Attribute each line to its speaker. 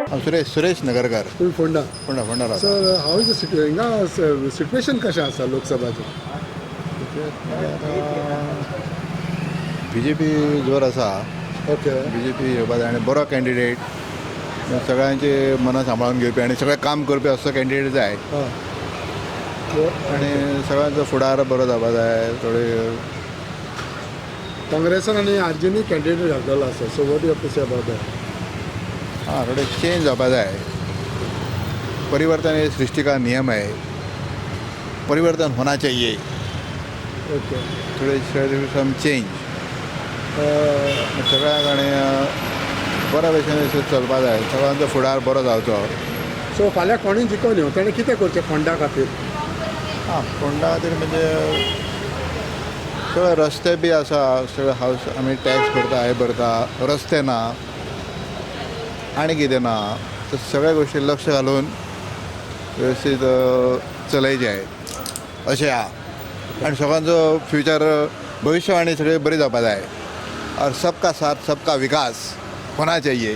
Speaker 1: सुरेश नगरकर
Speaker 2: तुम्ही फोंडा.
Speaker 1: फोंडा राहता.
Speaker 2: Sir how is situation कशें आसा लोकसभाचें?
Speaker 1: BJP जोर आसा.
Speaker 2: ओके.
Speaker 1: BJP येवपा जाय आनी बरो कॅन्डिडेट, सगळ्यांची मनां सांबाळून घेवपी आनी सगळें काम करपी असो कॅन्डिडेट जाय आनी सगळ्यांचो फुडार बरो जावपा जाय. थोडे
Speaker 2: काँग्रेसान आनी आरजेनी कॅन्डिडेट घातलेलो आसा. So what you have to say about that?
Speaker 1: थोडे चेंज जावपा जाय. परिवर्तन ये सृष्टि का नियम है. परिवर्तन होना चाहिए.
Speaker 2: ओके.
Speaker 1: थोडे सम चेंज सगळ्या कडेन बऱ्या भशेन चलपा जाय. सगळ्यांचो फुडार बरो जावचो.
Speaker 2: सो फाल्यां कोणी जिखून येवं ताणें कितें करचें फोंडा खातीर?
Speaker 1: फोंडा खातीर म्हणजे सगळे रस्ते बी आसा. सगळे हावस आमी टॅक्स भरता, हे भरता, रस्ते ना आनी कितें ना. तर सगळ्या गोश्टी लक्ष घालून वेवस्थीत चलयचें अशें आहा. आनी सगळ्यांचो फ्युचर भविष्यवाणी सगळी बरी जावपा जाय. और सबका साथ सबका विकास होना चाहिए.